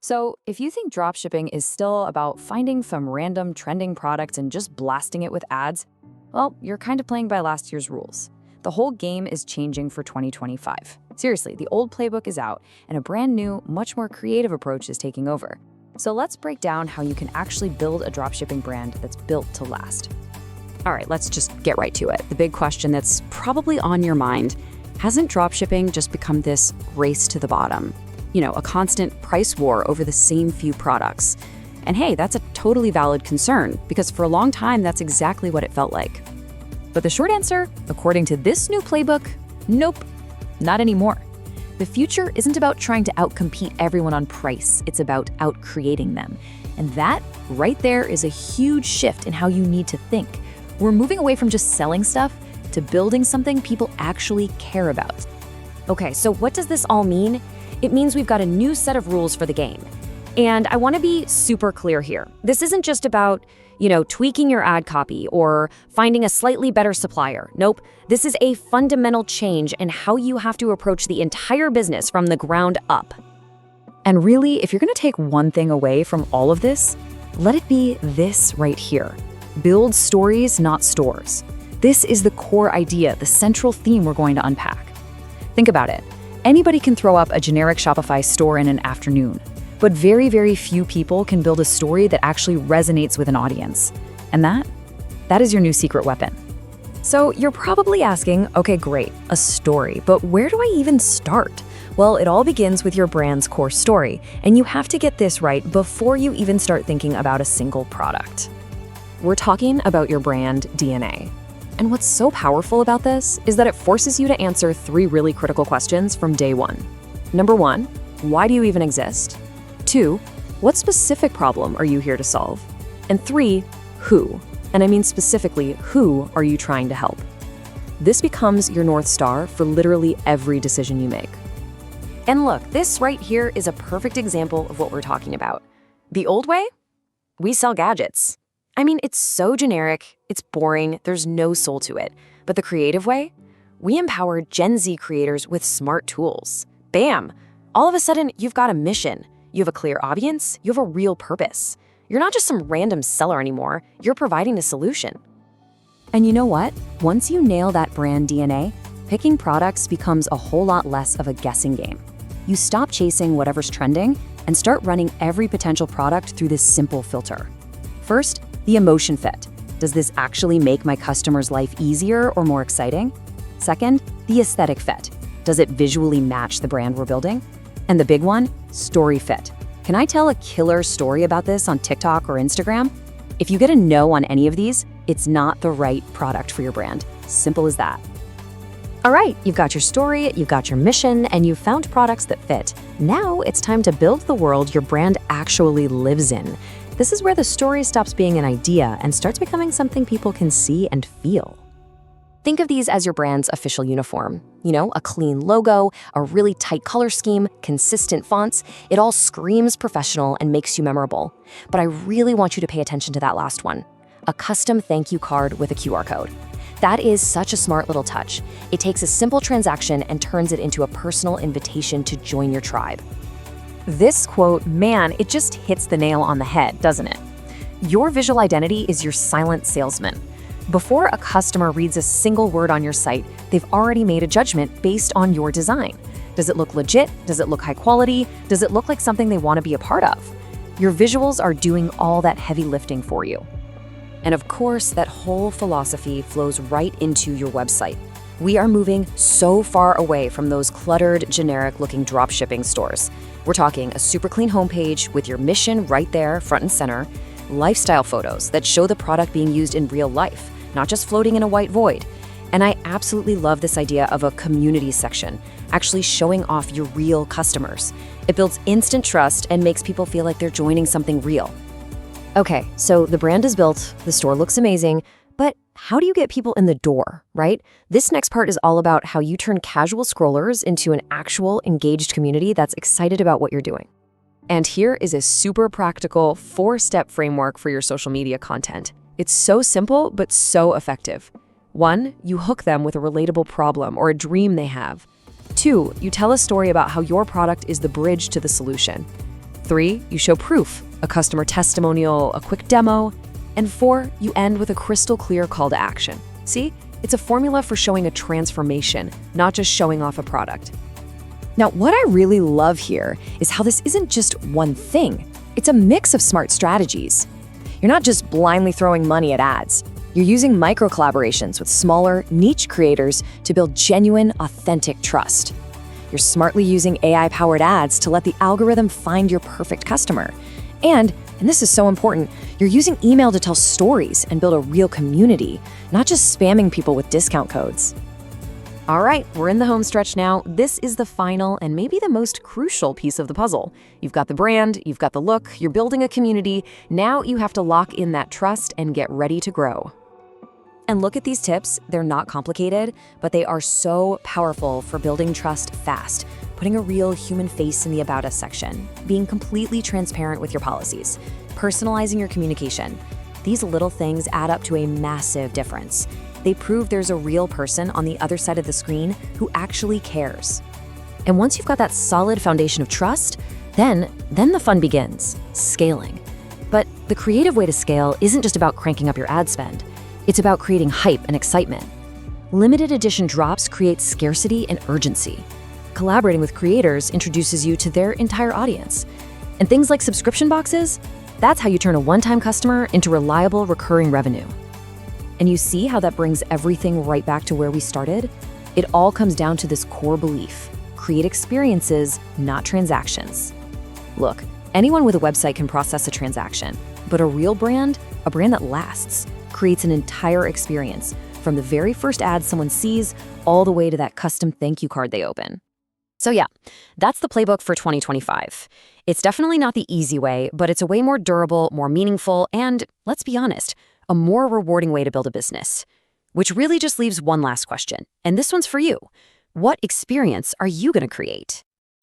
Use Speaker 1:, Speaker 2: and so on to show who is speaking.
Speaker 1: So, if you think dropshipping is still about finding some random trending products and just blasting it with ads, well, you're kind of playing by last year's rules. The whole game is changing for 2025. Seriously, the old playbook is out, and a brand new, much more creative approach is taking over. So let's break down how you can actually build a dropshipping brand that's built to last. All right, let's just get right to it. The big question that's probably on your mind, hasn't dropshipping just become this race to the bottom? A constant price war over the same few products. And hey, that's a totally valid concern, because for a long time, that's exactly what it felt like. But the short answer, according to this new playbook, nope, not anymore. The future isn't about trying to outcompete everyone on price, it's about out-creating them. And that, right there, is a huge shift in how you need to think. We're moving away from just selling stuff to building something people actually care about.
Speaker 2: Okay, so what does this all mean? It means we've got a new set of rules for the game. And I want to be super clear here. This isn't just about, tweaking your ad copy or finding a slightly better supplier. Nope. This is a fundamental change in how you have to approach the entire business from the ground up.
Speaker 1: And really, if you're going to take one thing away from all of this, let it be this right here. Build stories, not stores. This is the core idea, the central theme we're going to unpack. Think about it. Anybody can throw up a generic Shopify store in an afternoon, but very, very few people can build a story that actually resonates with an audience. And that is your new secret weapon. So you're probably asking, okay, great, a story, but where do I even start? Well, it all begins with your brand's core story, and you have to get this right before you even start thinking about a single product. We're talking about your brand DNA. And what's so powerful about this is that it forces you to answer 3 really critical questions from day one. Number 1, why do you even exist? 2, what specific problem are you here to solve? And 3, who? And I mean specifically, who are you trying to help? This becomes your North Star for literally every decision you make.
Speaker 2: And look, this right here is a perfect example of what we're talking about. The old way? We sell gadgets. I mean, it's so generic, it's boring, there's no soul to it. But the creative way? We empower Gen Z creators with smart tools. Bam! All of a sudden, you've got a mission. You have a clear audience, you have a real purpose. You're not just some random seller anymore, you're providing a solution.
Speaker 1: And you know what? Once you nail that brand DNA, picking products becomes a whole lot less of a guessing game. You stop chasing whatever's trending and start running every potential product through this simple filter. First, the emotion fit. Does this actually make my customer's life easier or more exciting? Second, the aesthetic fit. Does it visually match the brand we're building? And the big one, story fit. Can I tell a killer story about this on TikTok or Instagram? If you get a no on any of these, it's not the right product for your brand. Simple as that.
Speaker 2: All right, you've got your story, you've got your mission, and you've found products that fit. Now it's time to build the world your brand actually lives in. This is where the story stops being an idea and starts becoming something people can see and feel. Think of these as your brand's official uniform. A clean logo, a really tight color scheme, consistent fonts. It all screams professional and makes you memorable. But I really want you to pay attention to that last one. A custom thank you card with a QR code. That is such a smart little touch. It takes a simple transaction and turns it into a personal invitation to join your tribe.
Speaker 1: This quote, man, it just hits the nail on the head, doesn't it? Your visual identity is your silent salesman. Before a customer reads a single word on your site, they've already made a judgment based on your design. Does it look legit? Does it look high quality? Does it look like something they want to be a part of? Your visuals are doing all that heavy lifting for you. And of course, that whole philosophy flows right into your website. We are moving so far away from those cluttered, generic-looking dropshipping stores. We're talking a super clean homepage with your mission right there, front and center, lifestyle photos that show the product being used in real life, not just floating in a white void. And I absolutely love this idea of a community section, actually showing off your real customers. It builds instant trust and makes people feel like they're joining something real. Okay, so the brand is built, the store looks amazing, but how do you get people in the door, right? This next part is all about how you turn casual scrollers into an actual engaged community that's excited about what you're doing. And here is a super practical 4-step framework for your social media content. It's so simple, but so effective. 1, you hook them with a relatable problem or a dream they have. 2, you tell a story about how your product is the bridge to the solution. 3, you show proof, a customer testimonial, a quick demo. And 4, you end with a crystal clear call to action. See? It's a formula for showing a transformation, not just showing off a product. Now, what I really love here is how this isn't just one thing. It's a mix of smart strategies. You're not just blindly throwing money at ads. You're using micro-collaborations with smaller, niche creators to build genuine, authentic trust. You're smartly using AI-powered ads to let the algorithm find your perfect customer. And this is so important, you're using email to tell stories and build a real community, not just spamming people with discount codes. All right, we're in the home stretch now. This is the final and maybe the most crucial piece of the puzzle. You've got the brand, you've got the look, you're building a community. Now you have to lock in that trust and get ready to grow. And look at these tips. They're not complicated, but they are so powerful for building trust fast. Putting a real human face in the About Us section, being completely transparent with your policies, personalizing your communication. These little things add up to a massive difference. They prove there's a real person on the other side of the screen who actually cares. And once you've got that solid foundation of trust, then the fun begins, scaling. But the creative way to scale isn't just about cranking up your ad spend. It's about creating hype and excitement. Limited edition drops create scarcity and urgency. Collaborating with creators introduces you to their entire audience. And things like subscription boxes, that's how you turn a one-time customer into reliable recurring revenue. And you see how that brings everything right back to where we started? It all comes down to this core belief: create experiences, not transactions. Look, anyone with a website can process a transaction, but a real brand, a brand that lasts, creates an entire experience, from the very first ad someone sees all the way to that custom thank you card they open. So yeah, that's the playbook for 2025. It's definitely not the easy way, but it's a way more durable, more meaningful, and, let's be honest, a more rewarding way to build a business. Which really just leaves one last question, and this one's for you. What experience are you going to create?